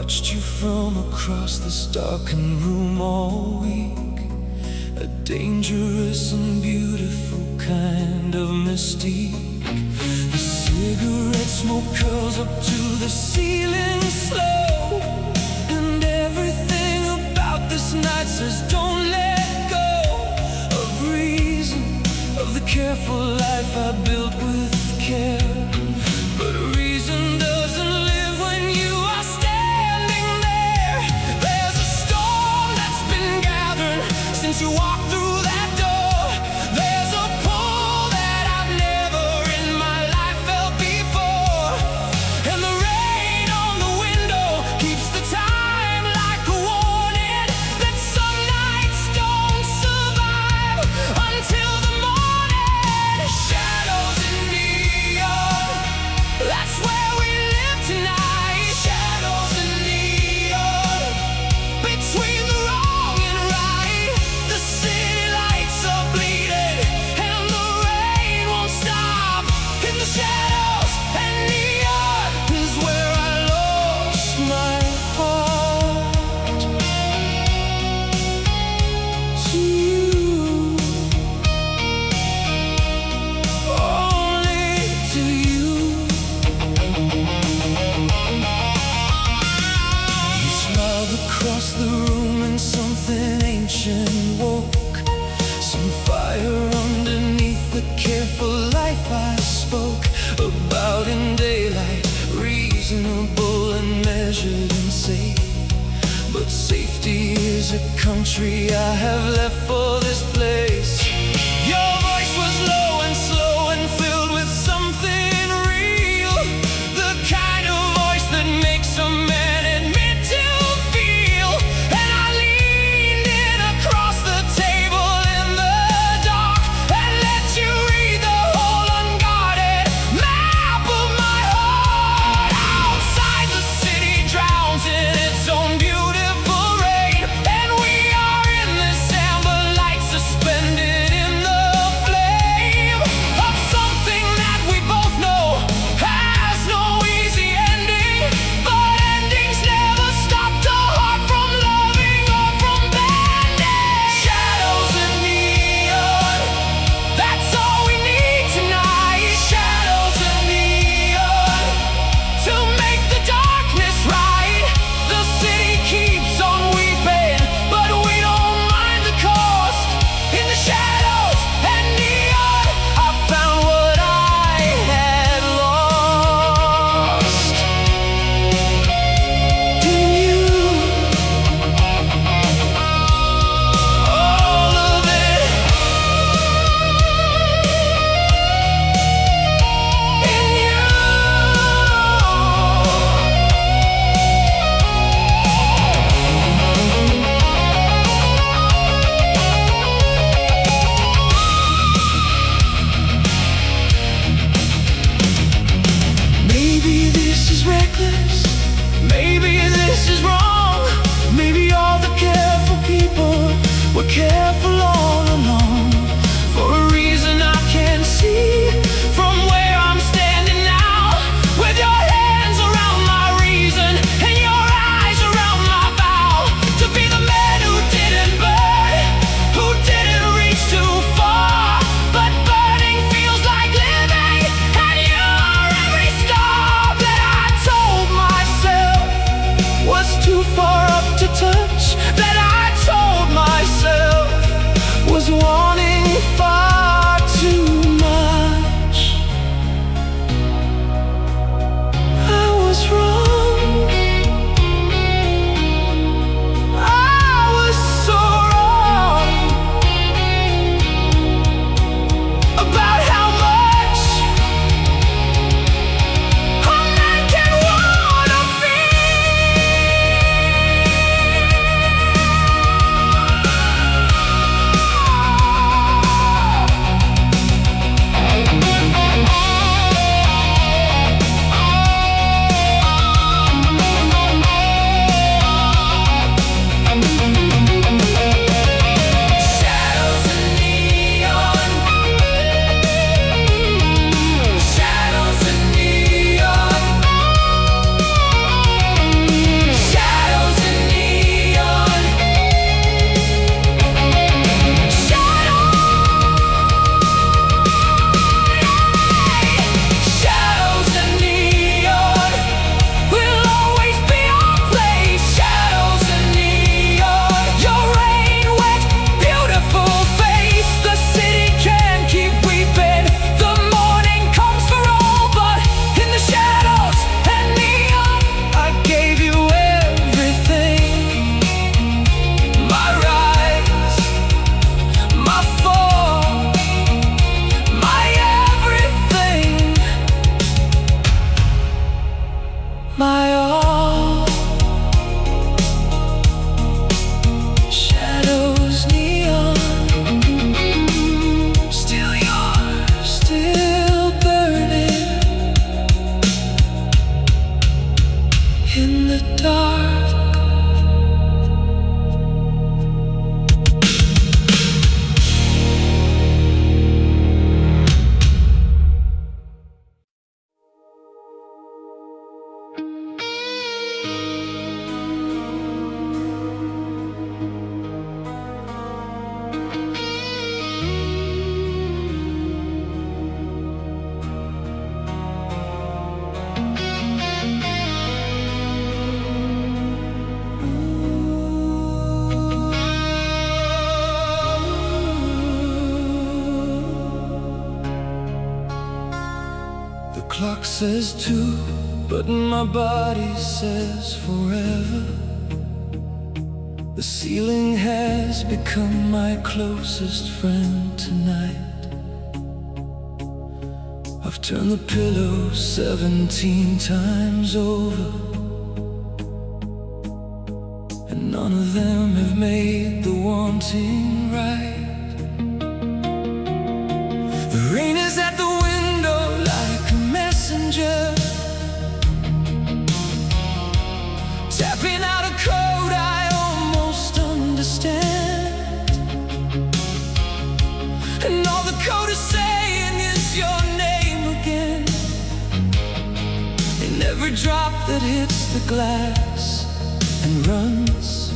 watched you from across this darkened room all week. A dangerous and beautiful kind of mystique. The cigarette smoke curls up to the ceiling slow, and everything about this night says don't let go of reason, of the careful life I built with care. But reason doesn't live when you are standing there. There's a storm that's been gathering since you walked through that door. There's a pull that I've never in my life felt before, and the rain on the window keeps the time like a warning that some nights don't survive until the morning. Shadows and neon, that's where we live tonight. Shadows and neon, between the wrong and right. The city lights are bleeding, and the rain won't stop. In the shadows and neon is where I lost my heart to you, only to you. You smiled across the room and something ancient woke. Some fire underneath the careful life I spoke about in daylight. Reasonable and measured and safe. But safety is a country I have left for this place. Your voice was low and slow and filled with something real, the kind of voice that makes a man admit to feel. And I leaned in across the table in the dark and let you read the whole unguarded map of my heart. Outside, the city drowns in its own beautiful rain, and we are in this amber light suspended in the flame of something that we both know has no easy ending. But endings never stopped a heart from loving or from bending. Shadows and neon, that's all we need tonight. Shadows and neon, to make the darkness right. The city keeps on weeping, but we don't mind the cost. In the shadows and neon, I found what I had lost in you. All of it in you. Maybe this is reckless, maybe this is wrong. Maybe all the careful people were careful all along, for a reason I can't see from where I'm standing now. With your hands around my reason and your eyes around my vow to be the man who didn't burn, who didn't reach too far. But burning feels like living, and you're every star that I told myself was too far up to touch, that I told myself was wanting far too much. I was wrong, I was so wrong about how much a man can wanna feel. says two, but my body says forever. The ceiling has become my closest friend tonight. I've turned the pillow 17 times over, and none of them have made the wanting right. The rain is at the window like a messenger, tapping out a code I almost understand. And all the code is saying is your name again, in every drop that hits the glass and runs.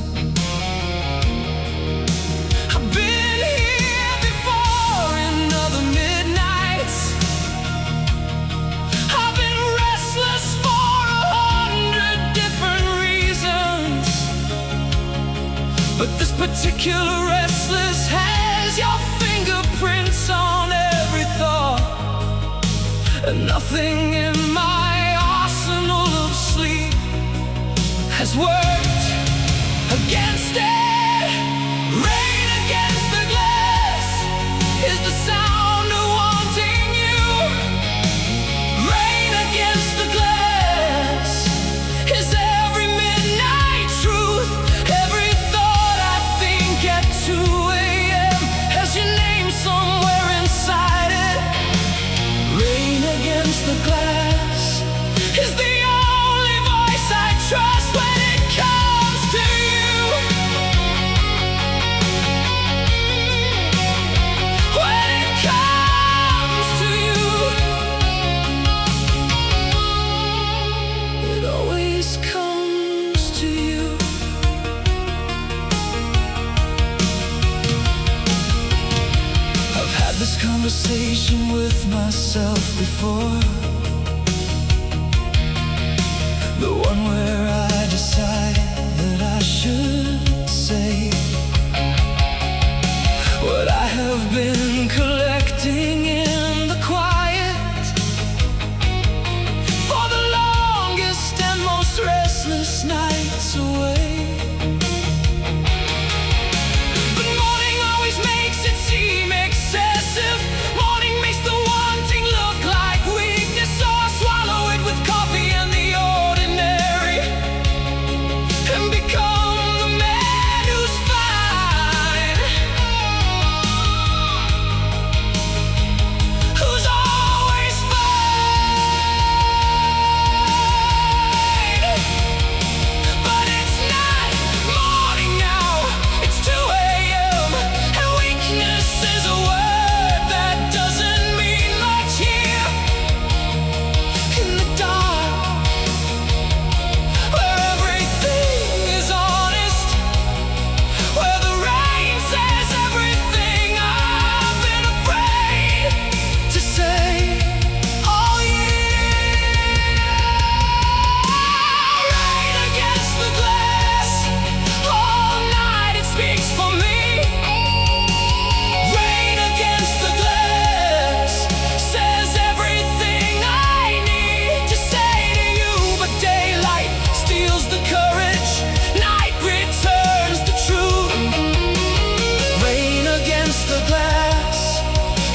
I've been here before in other midnights. I've been restless for 100 different reasons, but this particular restless has your fingerprints on every thought, and nothing in my arsenal of sleep has worked against it. Rain against the glass is the sound of wanting you. Rain against the glass is every midnight truth. Every thought I think at 2 a.m. has your name somewhere inside it. Rain against the glass is the only voice I trust when it comes to you. When it comes to you, it always comes to you. I've had this conversation with myself before, the one where I decide that I should say what I have been collecting in the quiet for the longest and most restless nights away. But morning always makes it seem excessive. Morning makes the wanting look like weakness, so I swallow it with coffee and the ordinary, and become the man who's fine, who's always fine. But it's not morning now, it's 2 a.m. And weakness is a word that doesn't mean much here in the dark, where everything is honest, where the rain says everything I've been afraid to say all year. Rain against the glass, all night it speaks for me. Rain against the glass says everything I need to say to you, but daylight steals the courage, night returns the truth. Rain against the glass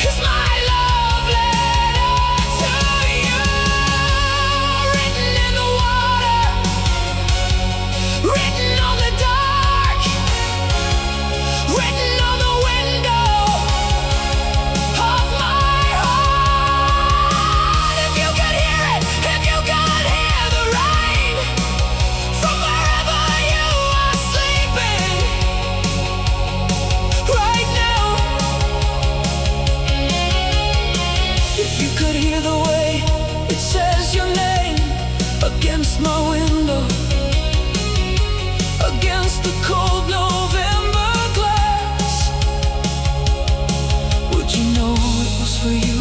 is my love letter to you, written in the water, written on the dark, written on the window of my heart. If you could hear it, if you could hear the rain from wherever you are sleeping right now, if you could hear the way it says your name against my window, against the cold November glass, would you know it was for you?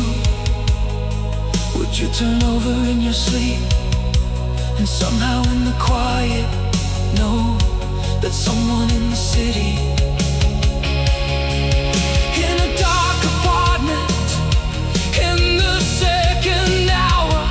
Would you turn over in your sleep and somehow in the quiet know that someone in the city, in a dark apartment, in the second hour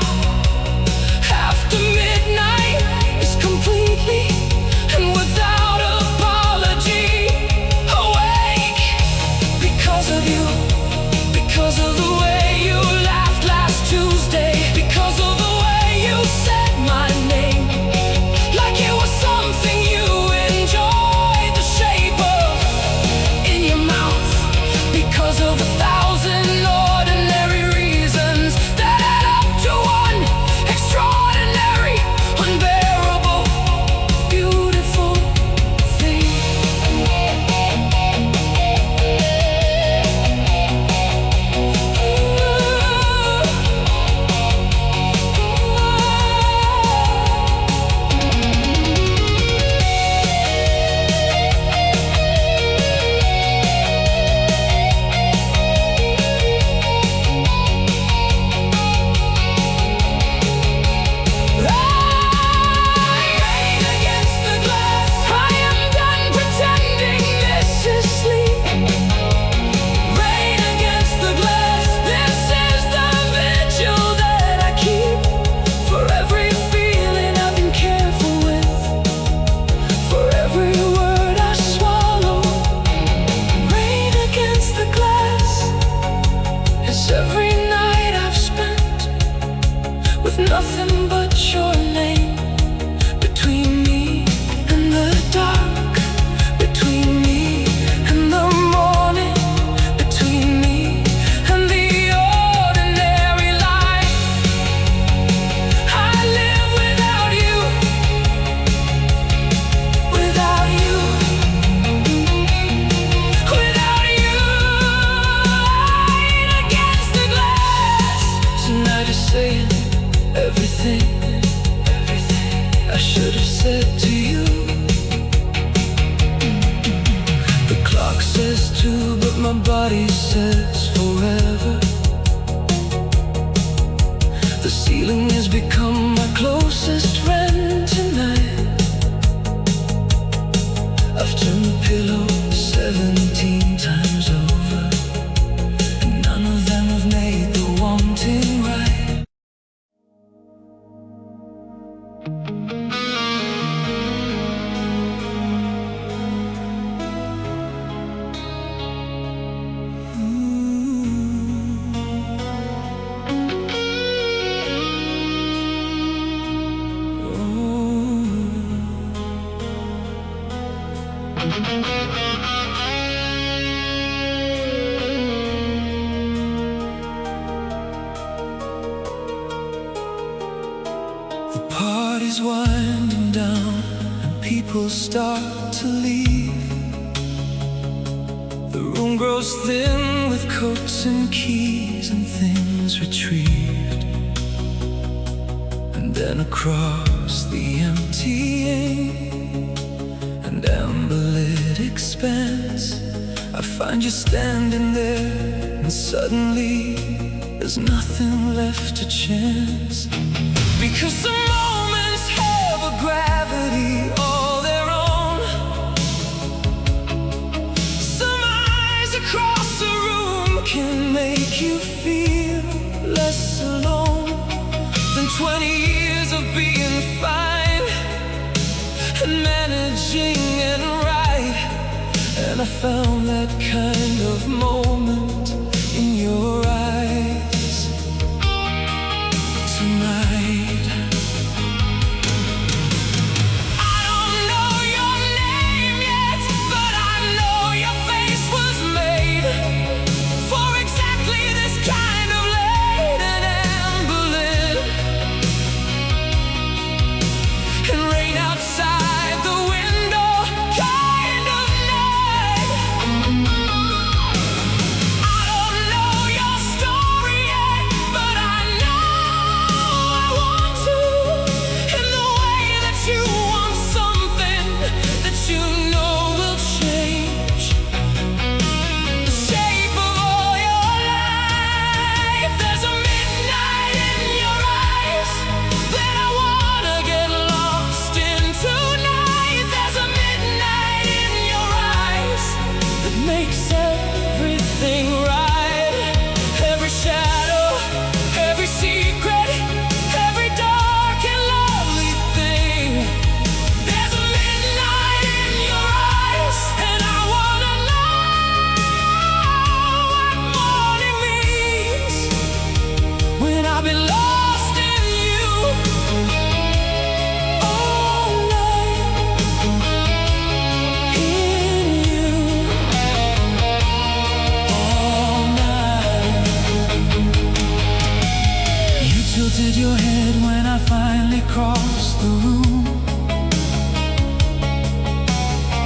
17 times over, and none of them have made the wanting right. The party's winding down and people start to leave. The room grows thin with coats and keys and things retrieved. And then across the emptying and amber-lit expanse, I find you standing there, and suddenly there's nothing left to chance. Because some moments have a gravity all their own. Some eyes across the room can make you feel less alone than 20 years of being fine and managing and right. And I found that kind of moment in your eyes tonight. I don't know your name yet, but I know your face was made for exactly this kind of late and amber-lit and rain outside the window kind of night. I don't know your story yet, but I know I want to, in the way that you want something that you know will change the shape of all your life. There's a midnight in your eyes that I wanna get lost in tonight. There's a midnight in your eyes that makes everything right. Every shadow, every secret, every dark and lovely thing. There's a midnight in your eyes, and I wanna know what morning means when I've been lost in you all night, in you all night. You tilted your head when I finally crossed the room,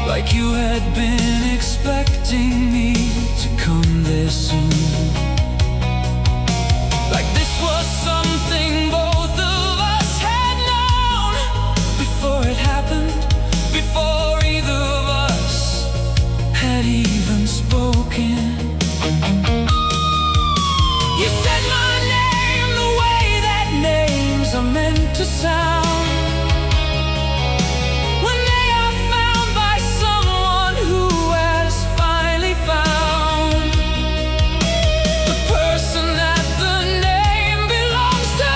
like you had been expecting me to come there soon. Like this was something both of us had known before it happened, before either of us had even spoken. You said my name the way that names are meant to sound, when they are found by someone who has finally found the person that the name belongs to.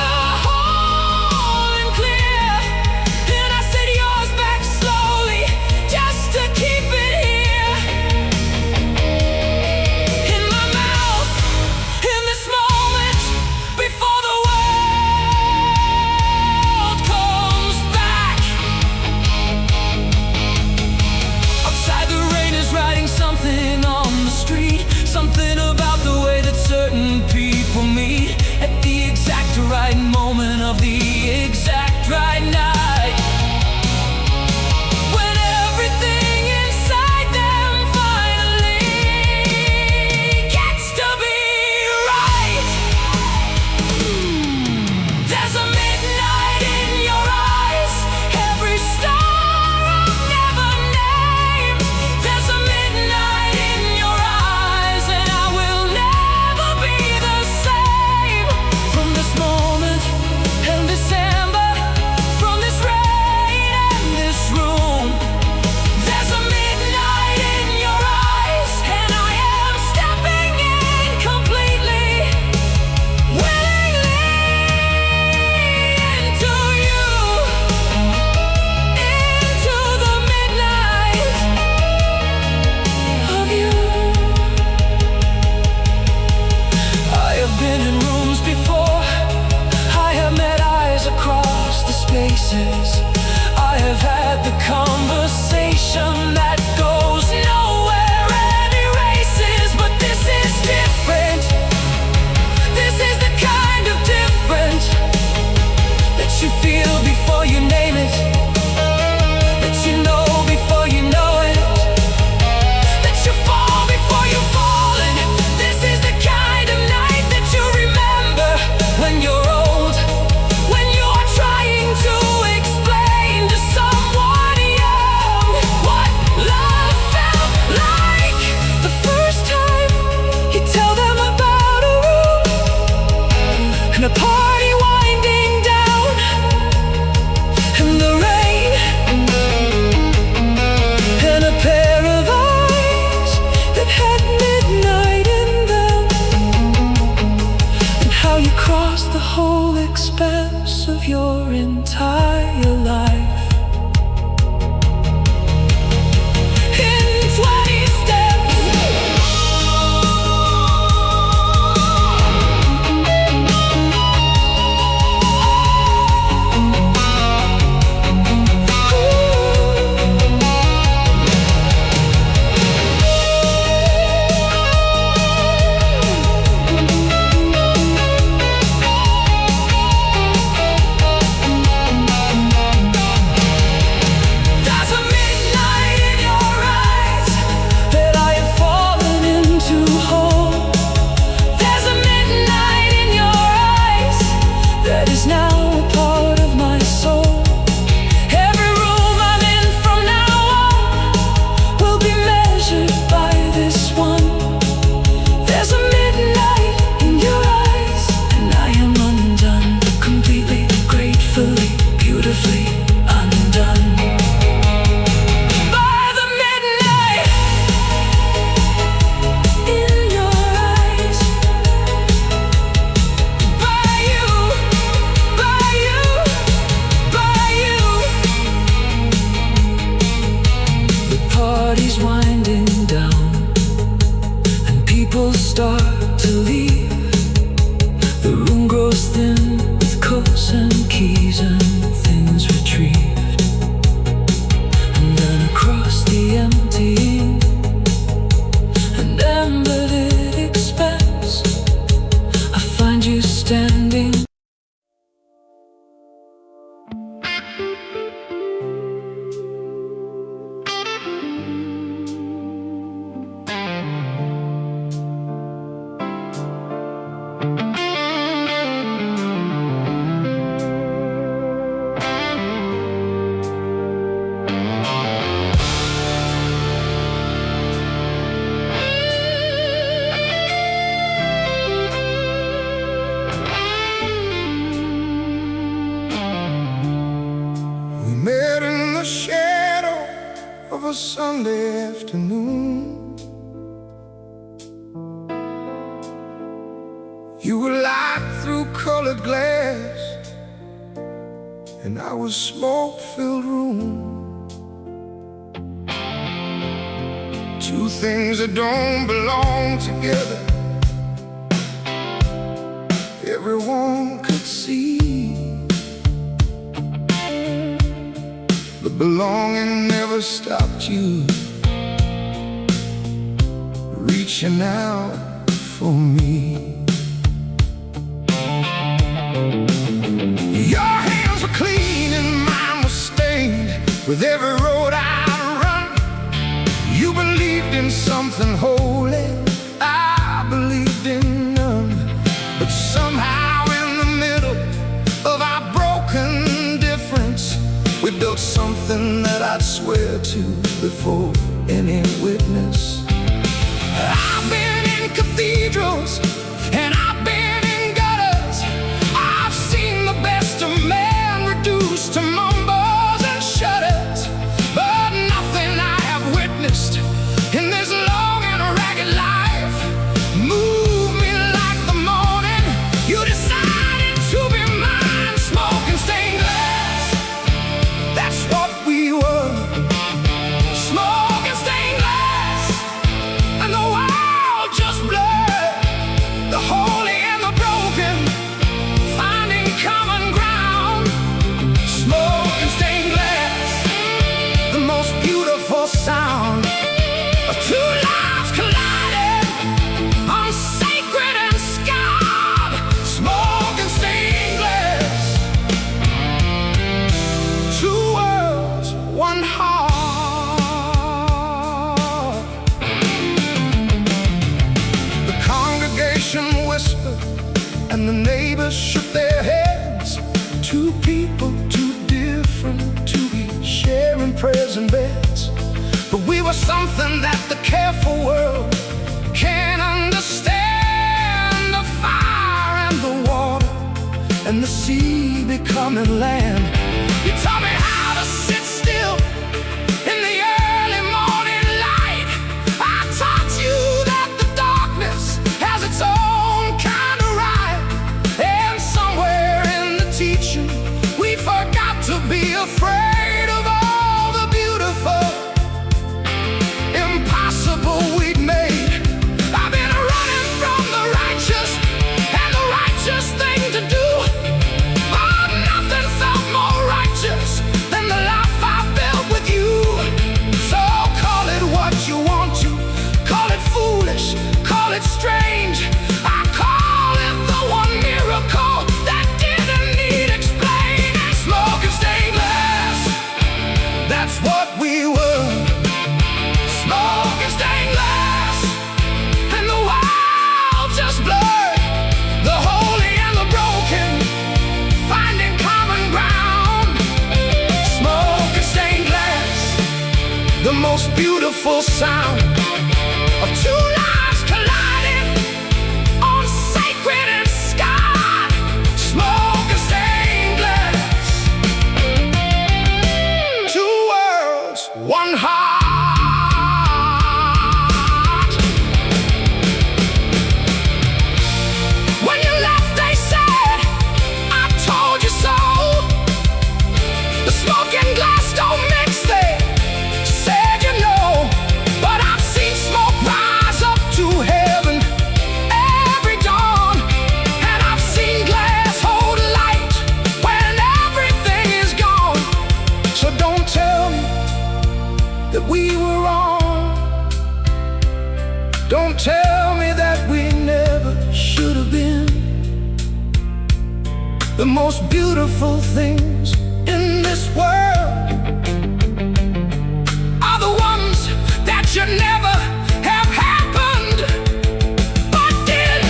of your entire life. In 20 steps, start to leave. The room grows thin with coats and keys and things retrieved. And then across the emptying and amber-lit expanse, I find you standing. Met in the shadow of a Sunday afternoon. You were light through colored glass, and I was smoke-filled room. Two things that don't belong together, everyone could see. But belonging never stopped you reaching out for me. Your hands were clean and mine was stained with every road I'd run. You believed in something holy, I believed in none. But somehow in the middle of our broken difference, we built something that I'd swear to before any witness. I've been in cathedrals and I've been in gutters. I've seen the best of man reduced to mumbles and shudders. But nothing I have witnessed in this long and ragged life moved me like the morning you decided to be mine. Smoking stained glass, that's what we were. Smoking stained glass, and the world just blurred. The holy and the broken finding common ground. Smoking stained glass, the most beautiful sound of two lives colliding on sacred and scarred. Smoking stained glass, two worlds, one heart. The congregation whispered and the neighbors shook their heads. Two people, too different to be sharing prayers and beds. But we were something that the careful world can't understand. The fire and the water and the sea becoming land. You taught me how to sit still in the early morning light. I taught you that the darkness has its own kind of right. And somewhere in the teaching the most beautiful sound of two lives colliding on sacred and sky, smoke and stained glass. Two worlds, one heart. When you left, they said, I told you so. The smoke and glass don't mix, they said, you know. But I've seen smoke rise up to heaven every dawn, and I've seen glass hold light when everything is gone. So don't tell me that we were wrong. Don't tell me that we never should have been. The most beautiful things in this world are the ones that should never have happened, but did.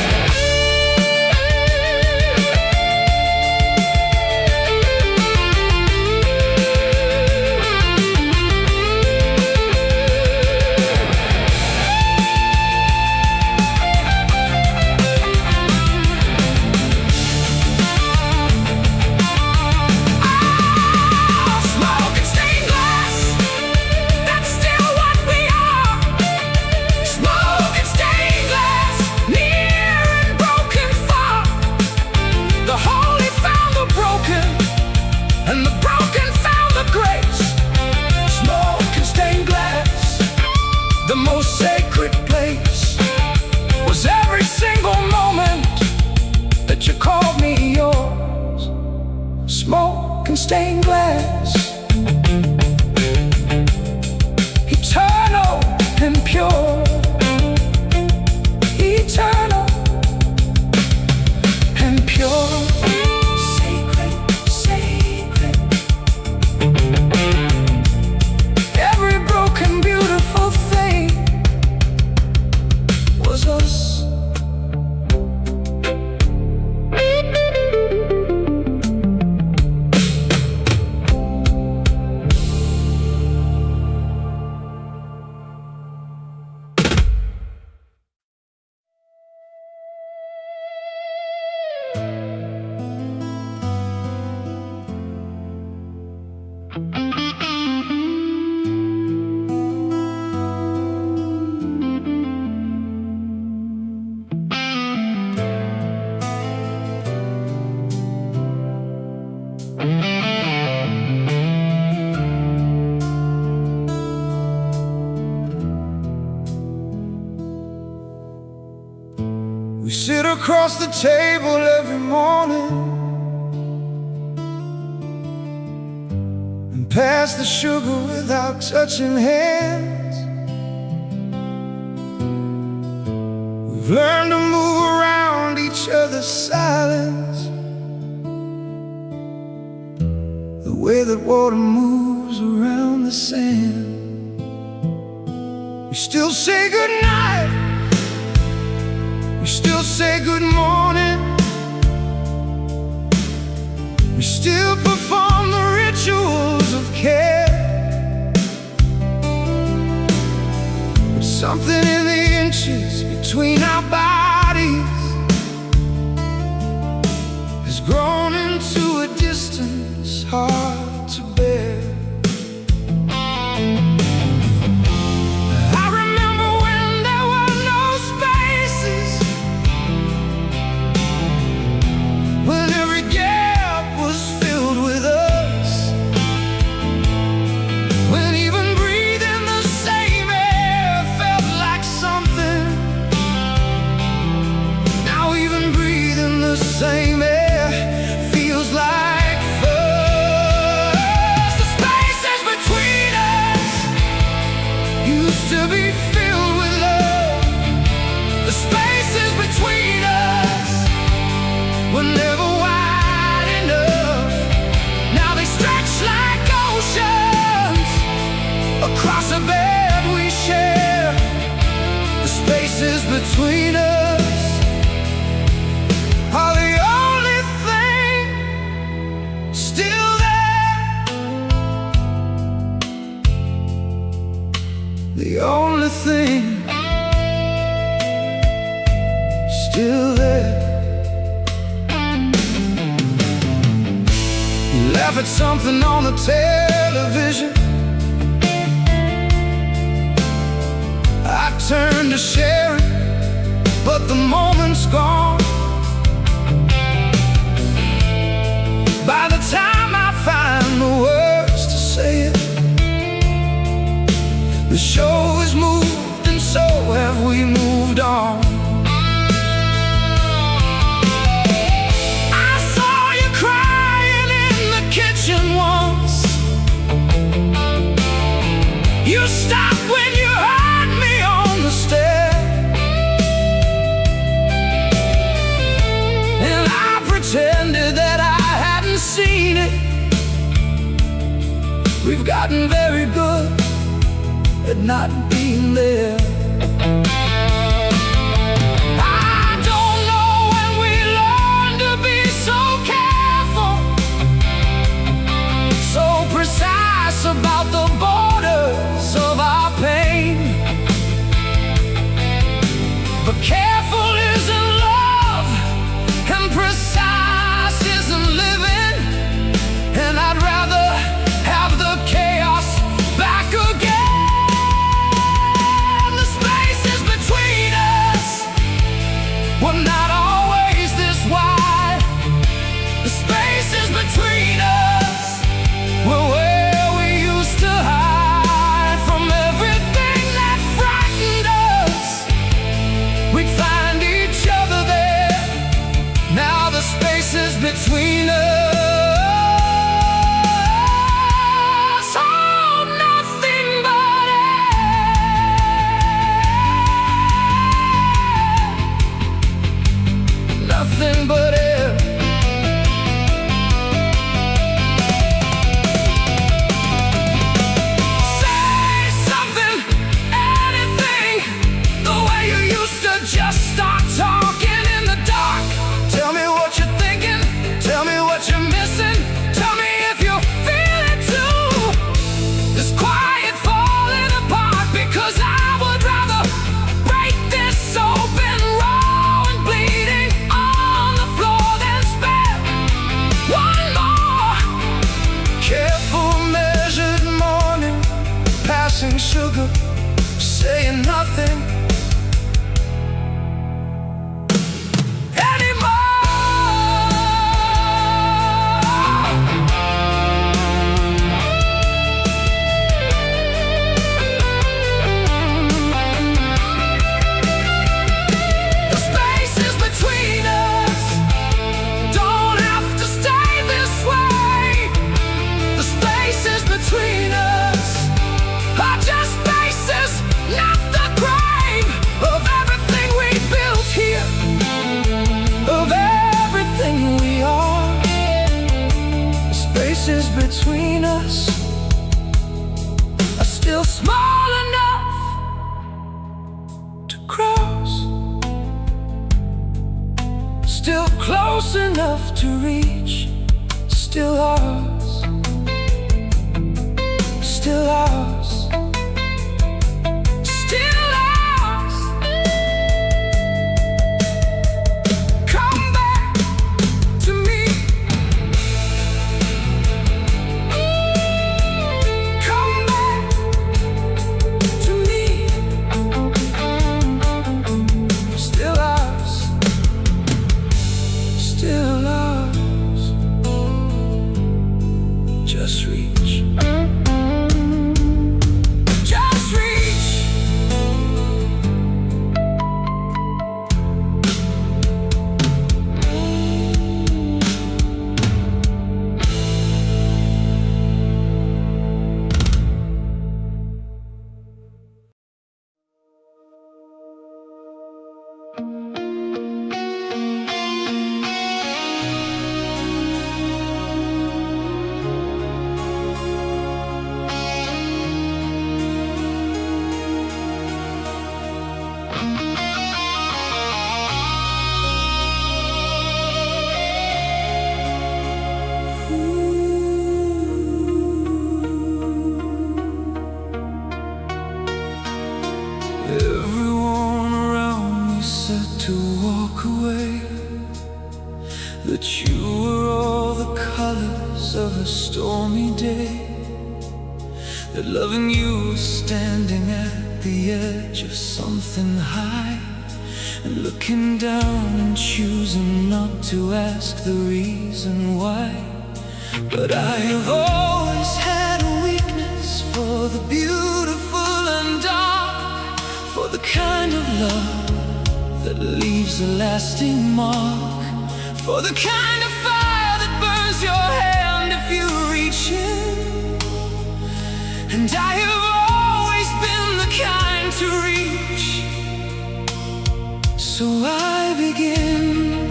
Smoke and stained glass, that's still what we are. Smoke and stained glass, near and broken far. The holy found the broken, and the broken found the grace. Smoke and stained glass, the most sacred place, was every single moment that you called me yours. Smoke and stained glass, eternal and pure, eternal and pure. Sacred, sacred. Every broken, beautiful thing was us. We sit across the table every morning and pass the sugar without touching hands. We've learned to move around each other's silence, the way that water moves around the sand. We still say goodnight, we still say good morning, we still perform the rituals of care. But something in the inches between our bodies has grown into a distance hard to bear. I remember when there were no spaces, when every gap was filled with us, when even breathing the same air felt like something. Now even breathing the same air feels like fuss. The spaces between us used to be filled with love. The spaces between us were never wide enough. Now they stretch like oceans across a bed we share. The spaces between us are the only thing still there. the only thing still there. You laugh at something on the television, I turn to share it, but the moment's gone. By the time I find the words to say it, the show has moved, and so have we moved on. I saw you crying in the kitchen once. You stopped when you heard me on the stair, and I pretended that I hadn't seen it. We've gotten very good at not being there. I don't know when we learn to be so careful, so precise about the borders of our pain. But careful isn't love, and precise isn't living, and I'd rather have the chaos back again. We're not always this wide. The spaces between us were where we used to hide from everything that frightened us. We'd find each other there. Now the spaces between us, oh, nothing but air. Nothing but air. Say something, anything, the way you used to just start talking in the dark. Tell me what you're thinking, tell me what you're missing, tell me if you feel it too. This quiet falling apart, because I would rather break this open, raw and bleeding on the floor than spare one more careful, measured morning, passing sugar, saying nothing between us are just spaces, not the grave of everything we built here, of everything we are. The spaces between us are still small enough to cross, still close enough to reach, still ours. Still ours, still ours. Come back to me. Come back to me. Still ours, still ours. Just reach. Everyone around me said to walk away, that you were all the colors of a stormy day, that loving you was standing at the edge of something high, and looking down and choosing not to ask the reason why. But I have always had a weakness for the beautiful and dark, for the kind of love that leaves a lasting mark, for the kind of fire that burns your hand if you reach in. And I have always been the kind to reach, so I begin.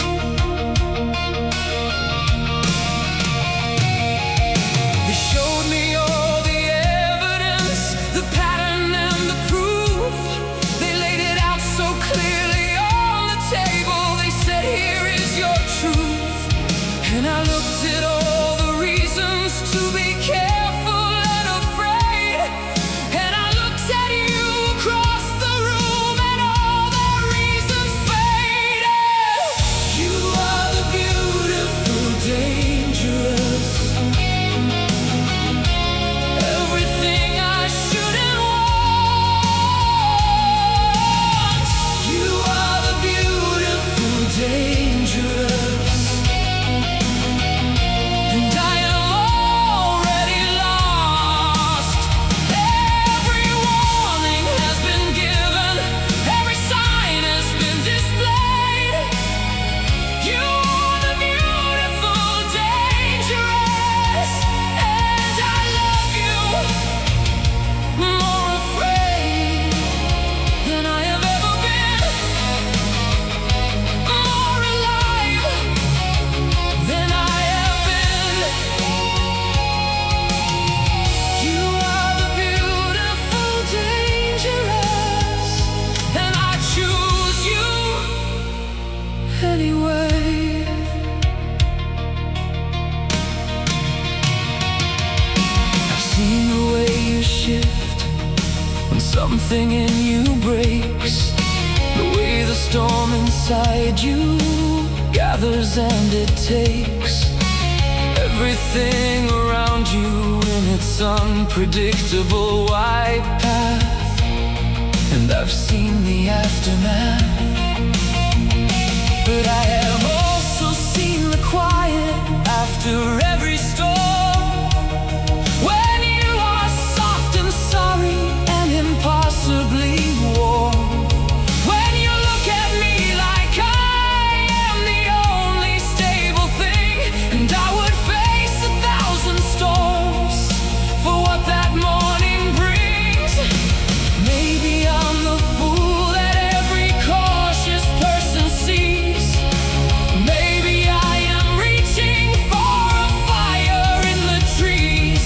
They showed me all the evidence, the pattern and the proof. They laid it out so clearly on the table. They said, here is your truth. And I looked at all the reasons to be careful and afraid, and I looked at you across the room, and all the reasons faded. You are the beautiful, dangerous, everything I shouldn't want. You are the beautiful, dangerous, and I am already lost. Every warning has been given, every sign has been displayed. You are the beautiful, dangerous, and I love you, more afraid than I have ever been, more alive than I have been. You are the beautiful, dangerous, and I choose you anyway. I've seen the way you shift when something in you breaks, the way the storm inside you gathers and it takes everything around you in its unpredictable wide path. And I've seen the aftermath, but I have also seen the quiet after every storm, when you are soft and sorry and impossibly warm. When you look at me like I am the only stable thing, and I would face 1,000 storms for what that morning brings. Maybe I'm the fool that every cautious person sees. Maybe I am reaching for a fire in the trees.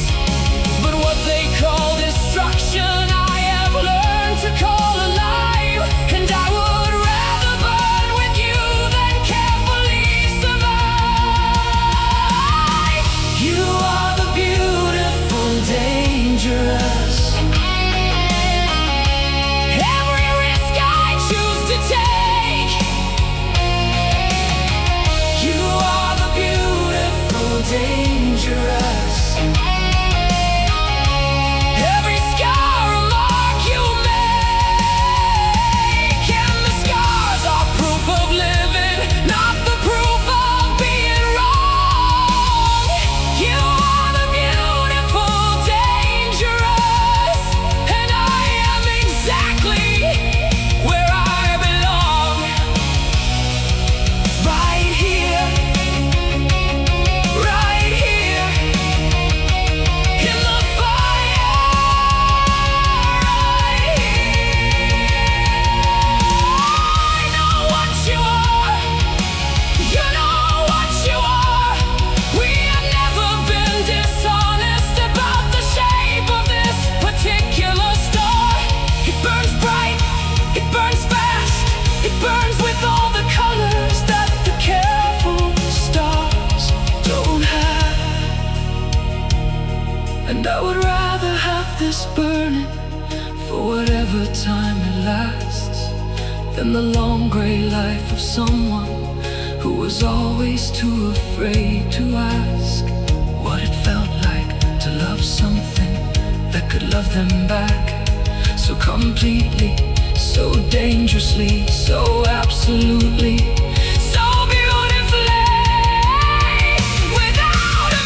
But what they call destruction, I have learned to call alive. And I would rather burn with you than carefully survive. You are the beautiful, dangerous, every risk I choose to take. You are the beautiful, dangerous, every scar a mark you make, and the scars are proof of living, not the proof of being wrong. You are the beautiful, dangerous, and I am exactly where I belong. Right here, right here, in the fire, right here. I know what you are, you know what you are. We have never been dishonest about the shape of this particular star. It burns bright, it burns fast, it burns with all the colors that the careful stars don't have. And I would rather have this burning for whatever time it lasts than the long gray life of someone who was always too afraid to ask what it felt like to love something that could love them back so completely, so dangerously, so absolutely, so beautifully, without a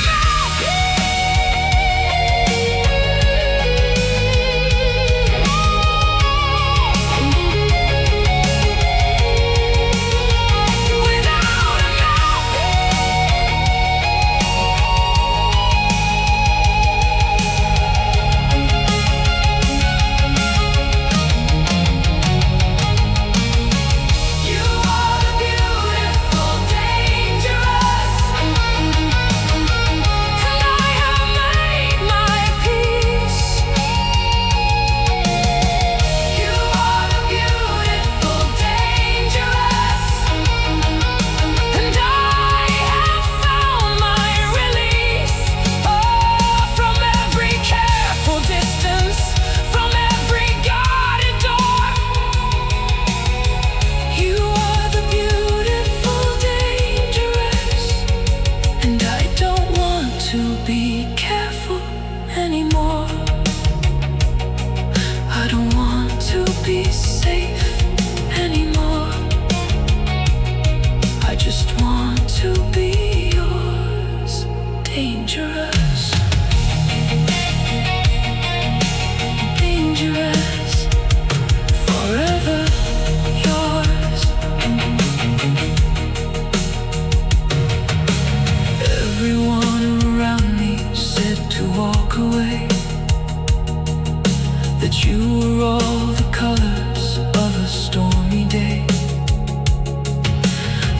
that you were all the colors of a stormy day.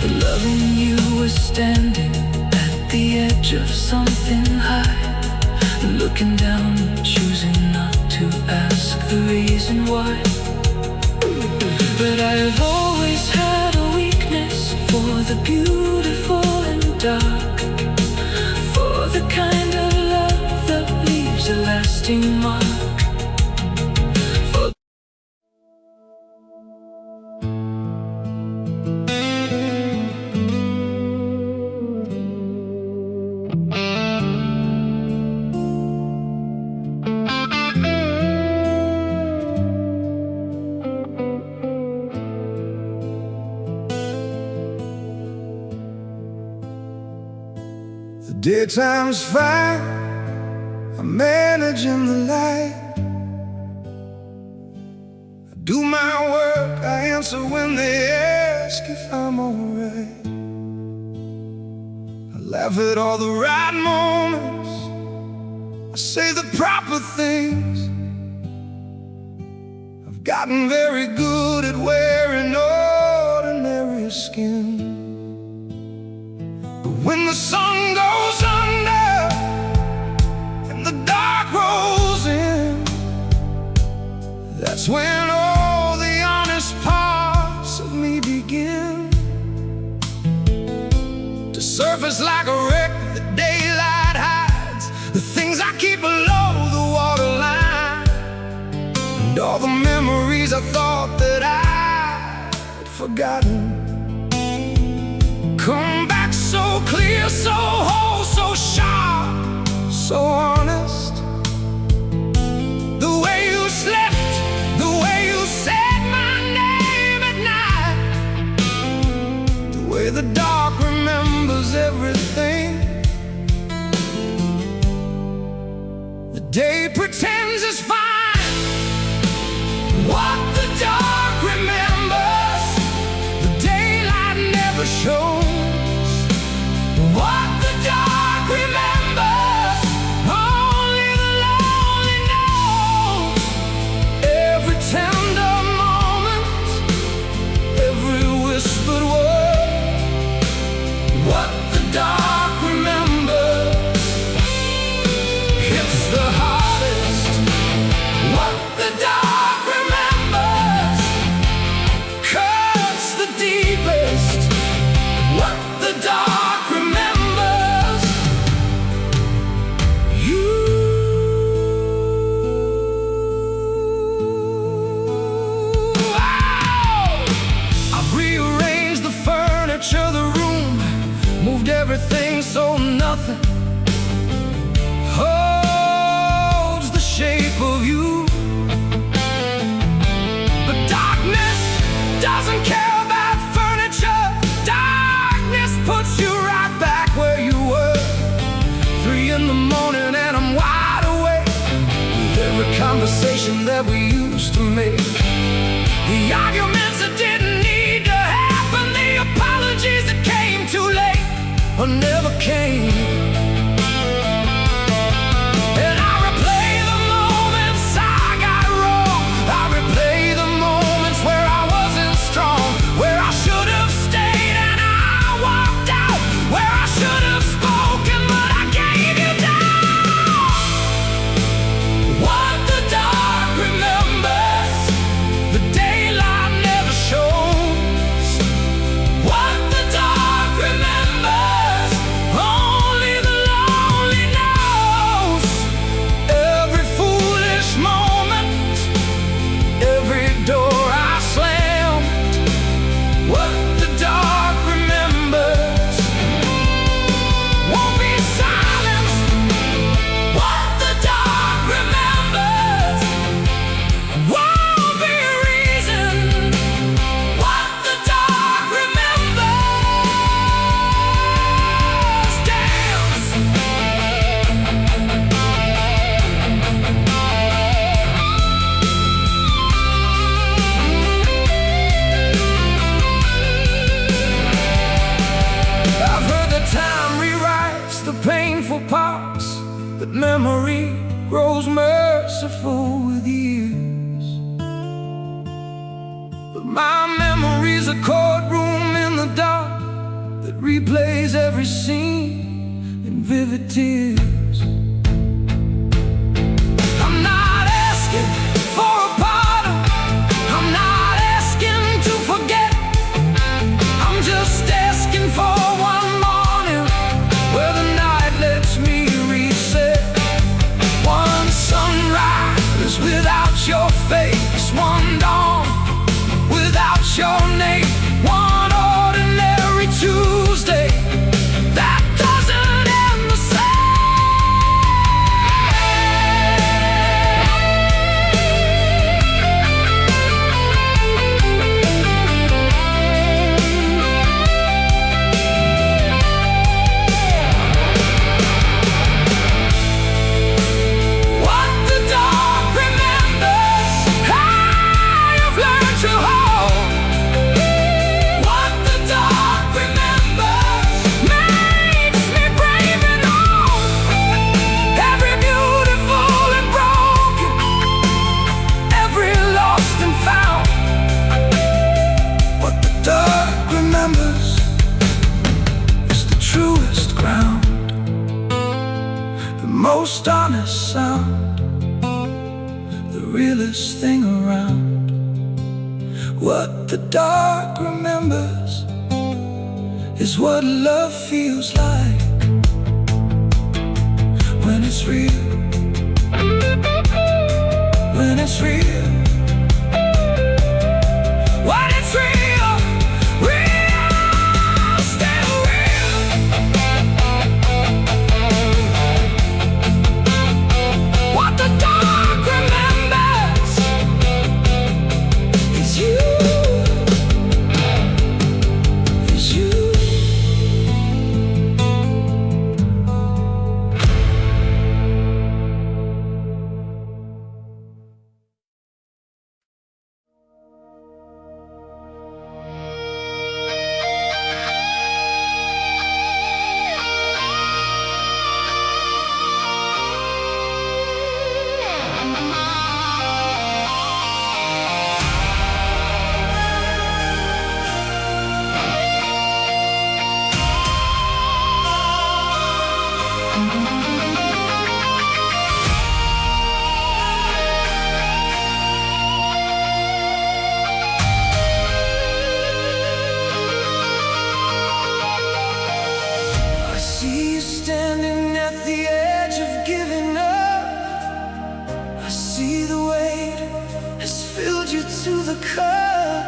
The loving you was standing at the edge of something high, looking down, choosing not to ask the reason why. But I've always had a weakness for the beautiful and dark, for the kind of love that leaves a lasting mark. The daytime's fine, I'm managing the light. I do my work, I answer when they ask if I'm alright. I laugh at all the right moments, I say the proper things. I've gotten very good at wearing ordinary skin. When the sun goes under and the dark rolls in, that's when all the honest parts of me begin to surface like a wreck the daylight hides, the things I keep below the waterline, and all the memories I thought that I'd forgotten come back so clear, so whole, so sharp, so honest. The way you slept, the way you said my name at night, the way the dark remembers everything. The day pretends it's fine, what the dark remembers, the daylight never shows. What the dark remembers, only that we used to make. The arguments that didn't need to happen, the apologies that came too late or never came. And I replay the moments I got wrong. I replay the moments where I wasn't strong, where I should have stayed and I walked out, where I should have spoken but I gave you down. What the dark remembers, the daylight never shows. What the dark remembers, only the lonely knows. Every foolish moment, every door I slammed. What the dark remembers won't be silence. What the dark remembers won't be a reason. What the dark remembers, dance. I've heard that time rewrites the painful parts, that memory grows merciful with years. But my memory's a courtroom in the dark that replays every scene in vivid tears. I'm not asking for a pardon, I'm not asking to forget. I'm just asking for one morning where the night lets me reset. One sunrise without your face, one dawn without your name, one ordinary Tuesday that doesn't end the What the dark remembers, I've learned to hold. What the dark remembers makes me brave and old. Every beautiful and broken, every lost and found. What the dark remembers is the truest ground, the most honest sound, the realest thing around. What the dark remembers is what love feels like when it's real, when it's real, when it's real, real, still real. What the dark remembers is you, is you. I see you standing at the edge of giving up. I see the weight has filled you to the cup.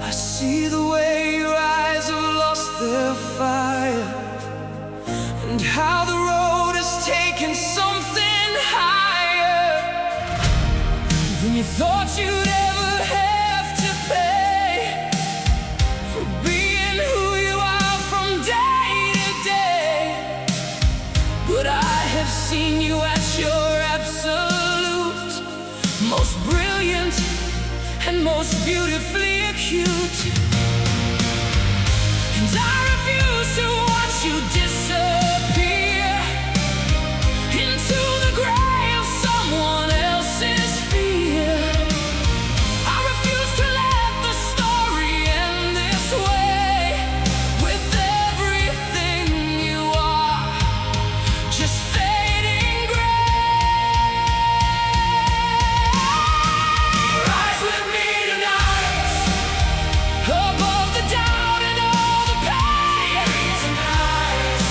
I see the way your eyes have lost their fire, and how the road has taken something higher than you thought you'd ever have to pay for being who you are from day to day. But I have seen you at your absolute most beautifully acute. And I refuse to watch you disappear into the gray of someone else's fear. I refuse to let the story end this way, with everything you are just fading gray. Rise with me tonight, above the doubt and all the pain. Tonight,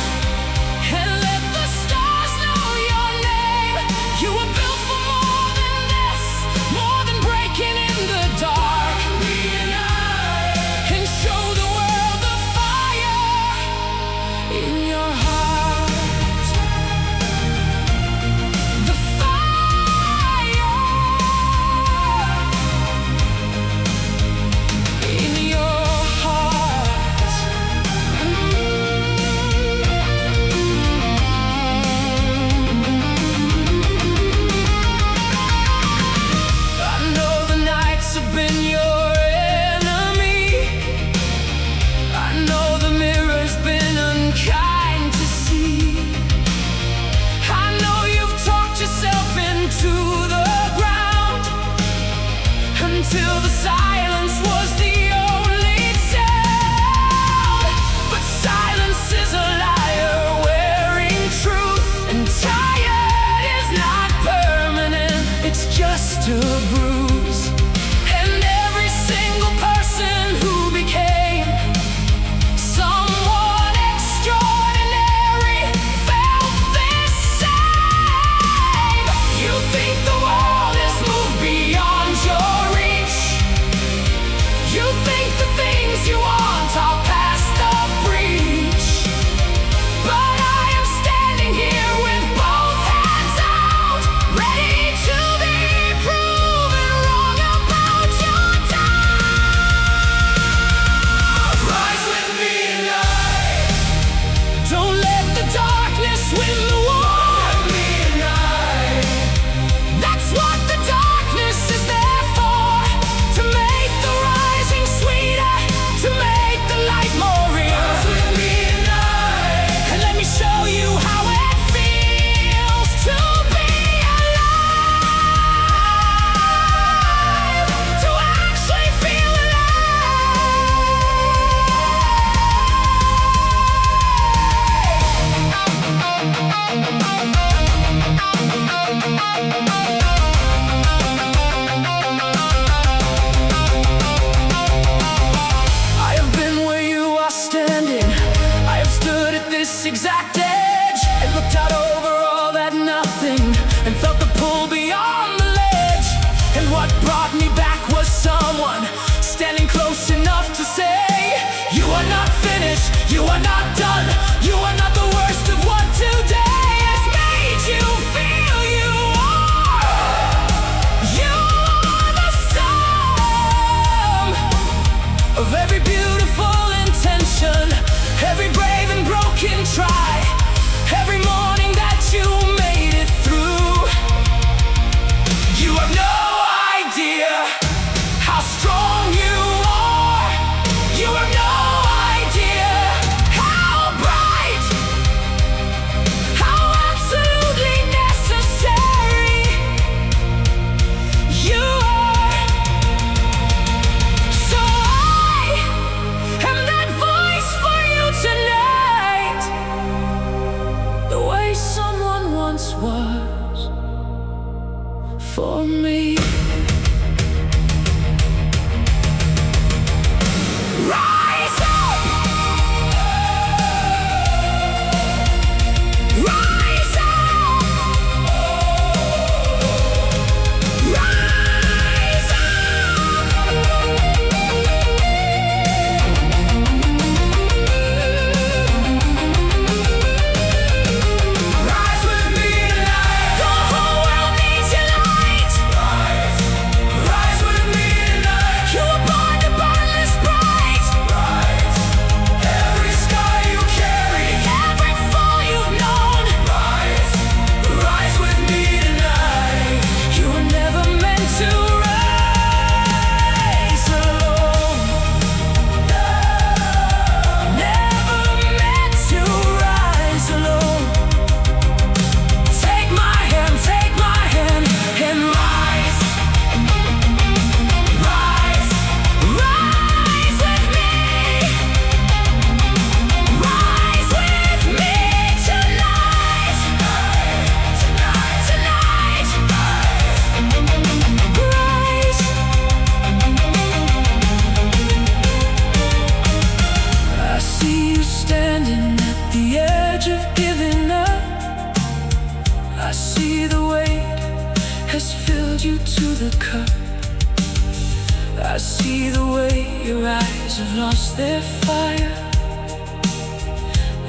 I see the way your eyes have lost their fire,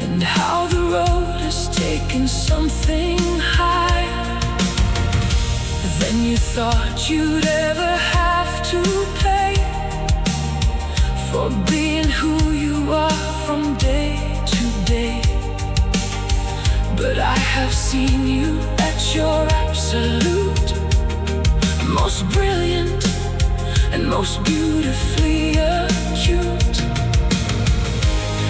and how the road has taken something higher than you thought you'd ever have to pay for being who you are from day to day. But I have seen you at your absolute most brilliant and most beautifully acute,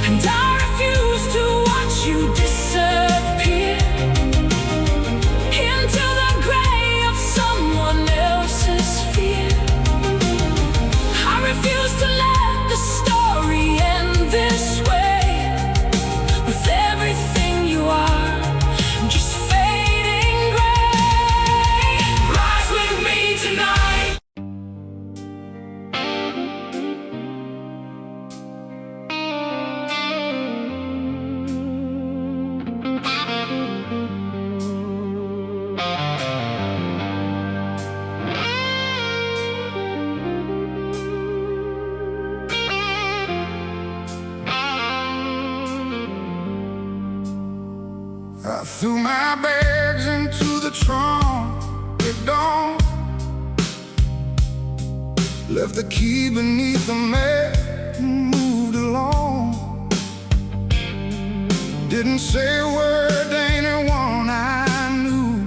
and I refuse to watch you disappear into the gray of someone else's fear. I refuse to let the story end this way, with everything you are just fading gray. Rise with me tonight. I threw my bags into the trunk at dawn, left the key beneath the mat and moved along. Didn't say a word to anyone I knew,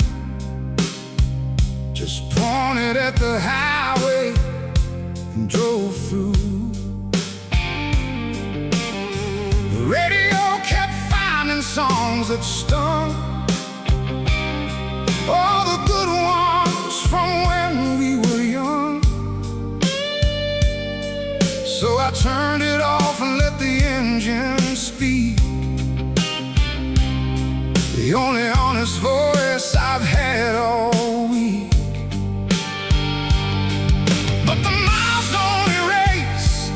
just pointed at the highway and drove through. The radio kept finding songs that stung, all the good ones from when we were young. So I turned it off and let the engine speak, the only honest voice I've had all week. But the miles don't erase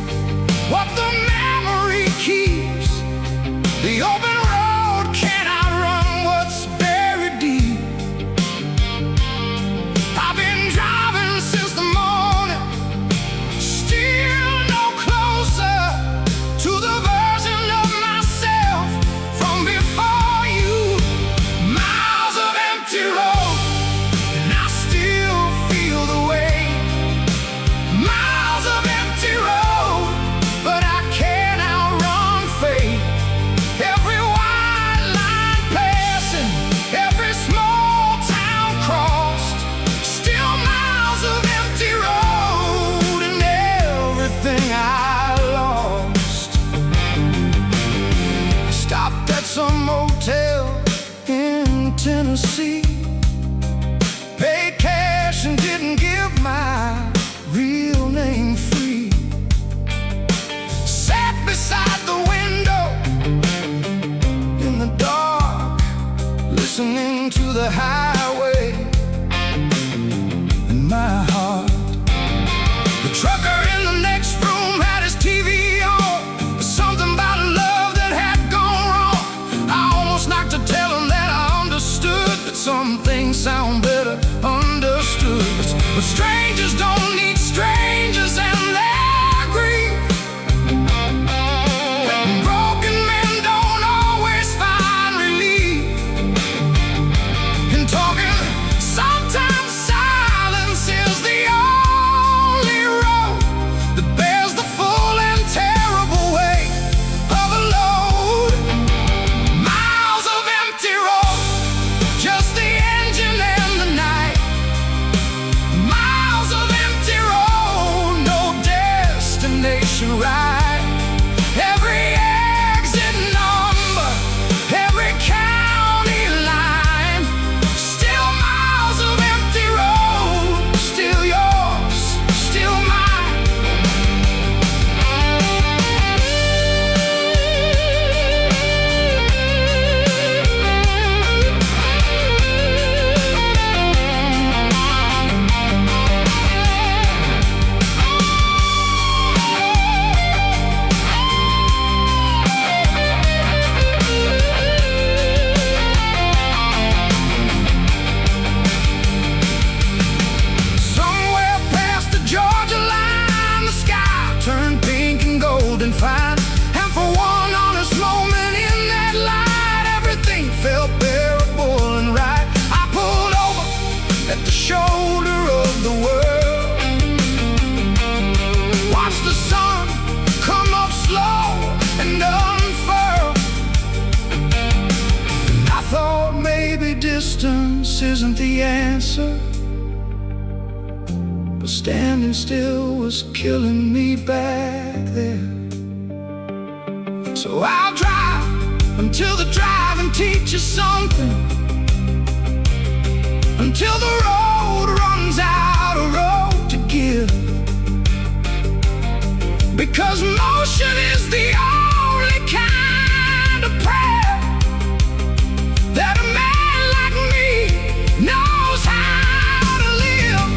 what the memory keeps. The open road cannot run what's buried deep. I've been driving since the morning, still no closer to the version of myself from before you. Miles of empty road, and I still feel the way. Miles of empty road, but I can't outrun fate. Every white line passing, every small town crossed, still miles of empty road and everything I lost. I stopped at some motel in Tennessee, paid cash and didn't give my real name free. Sat beside the window in the dark, listening to the highway in my heart. The trucker in the next room had his TV on, something about a love that had gone wrong. I almost knocked to tell him that I understood, that some things sound better understood. But strangers don't need strangers and their grief. Broken men don't always find relief in talking. Sometimes silence is the only road answer, but standing still was killing me back there. So I'll drive until the driving teaches something, until the road runs out of road to give. Because motion is the only kind of prayer that a man like me knows how to live.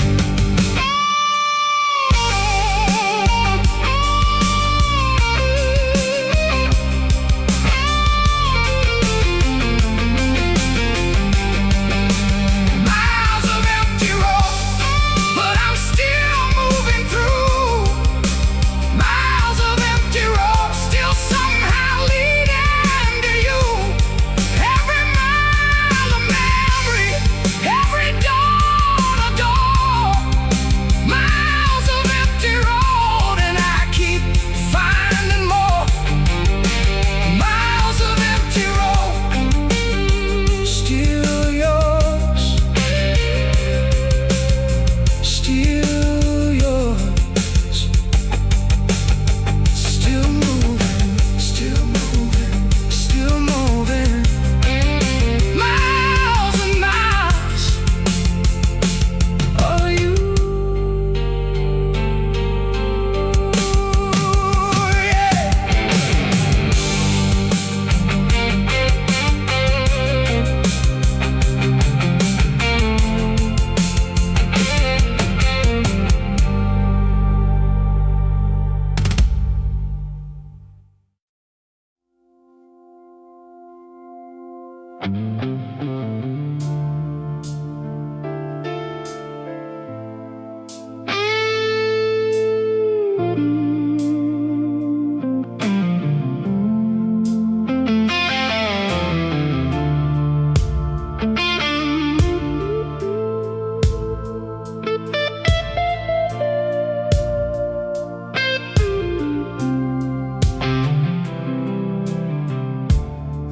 Miles of empty road, but I'm still moving through. Miles of empty road, still somehow leading to you. Every mile of memory, every door to door. Miles of empty road, and I keep finding more. Miles of empty road, still yours, still yours. Still moving, still moving, still moving. Miles and miles of you. Yeah.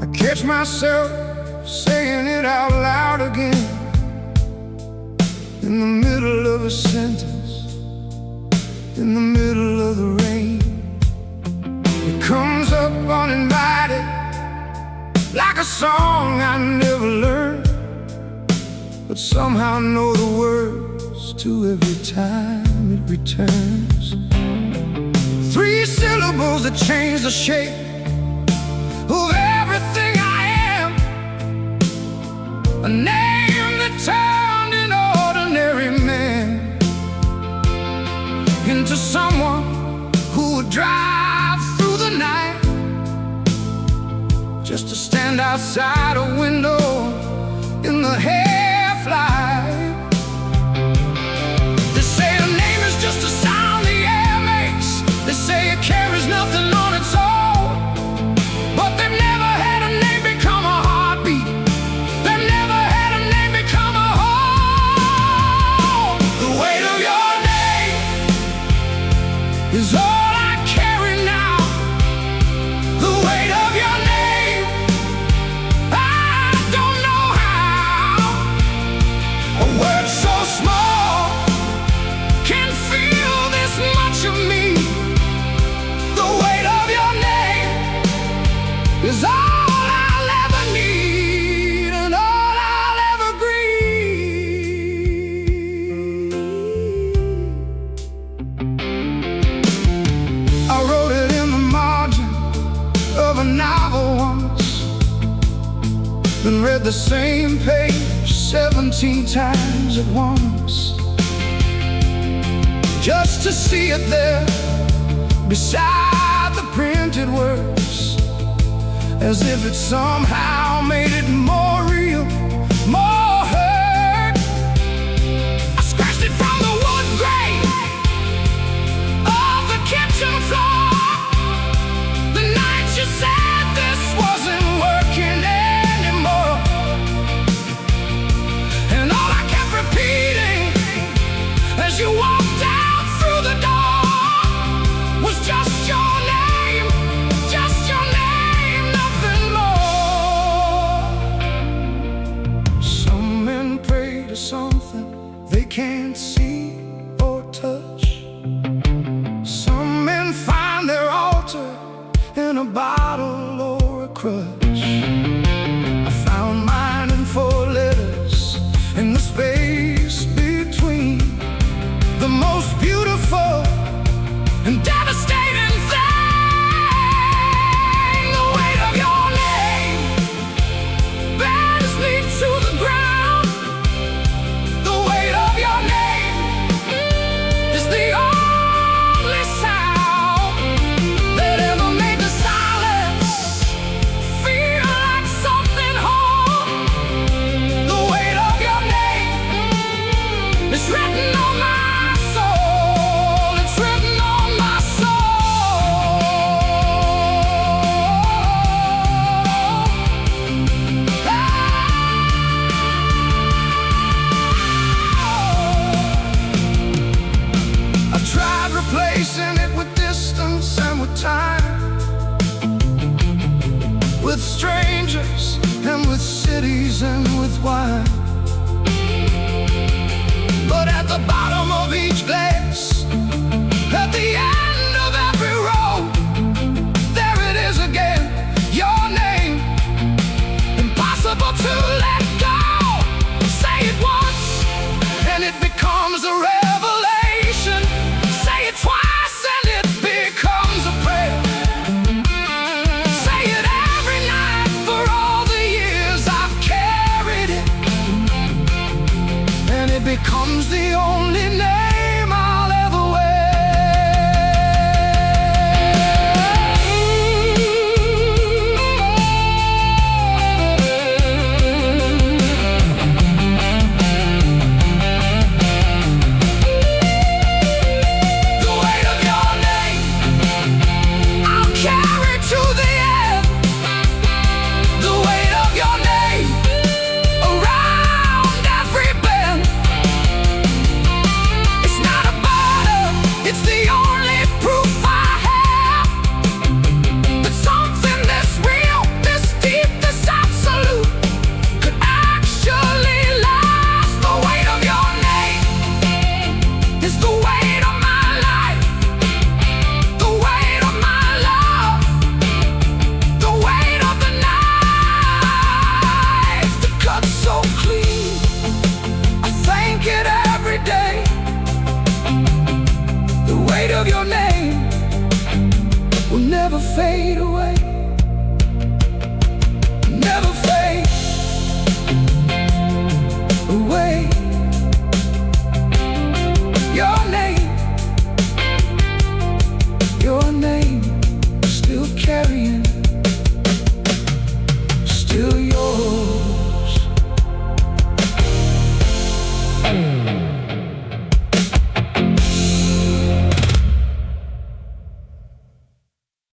I catch myself saying it out loud again, in the middle of a sentence, in the middle of the rain. It comes up uninvited, like a song I never learned, but somehow know the words to every time it returns. 3 syllables that change the shape of everything I am, a name that turned an ordinary man into someone who would drive through the night just to stand outside a window in the half-light. They say a name is just a sound the air makes. They say it carries nothing on its own, but they've never had a name become a heartbeat. They've never had a name become a home. The weight of your name is all I carry now. The weight of your name, I don't know how. A word so small can feel this much of me. The weight of your name is all I'll ever need and all I'll ever grieve. I wrote it in the margin of a novel once, then read the same page 17 times at once, just to see it there beside the printed words, as if it somehow made it more real, more hurt. I scratched it from the wood grain of the kitchen floor the night you said this wasn't working anymore. And all I kept repeating as you walked out through the door was just your name, nothing more. beautiful and devastating thing. The weight of your name bends me to the ground. The weight of your name is the only sound that ever made the silence feel like something whole. The weight of your name is written on my soul. It's written on my soul. I've tried replacing it with distance and with time, with strangers and with cities and with wine. But at the bottom of each glass, at the end of every road, there it is again, your name, impossible to let go. Say it once and it becomes a revelation. Say it twice and it becomes a prayer. Say it every night for all the years I've carried it, and it becomes the only name I'll ever The weight of your name I'll carry to the end. The weight of your name around every bend. It's not a burden, it's the only proof I have that something this real, this deep, this absolute could actually last. The weight of your name is the weight of my life, the weight of my love, the weight of the knife that cuts so clean. I thank it every day. The weight of your name will never fade away, never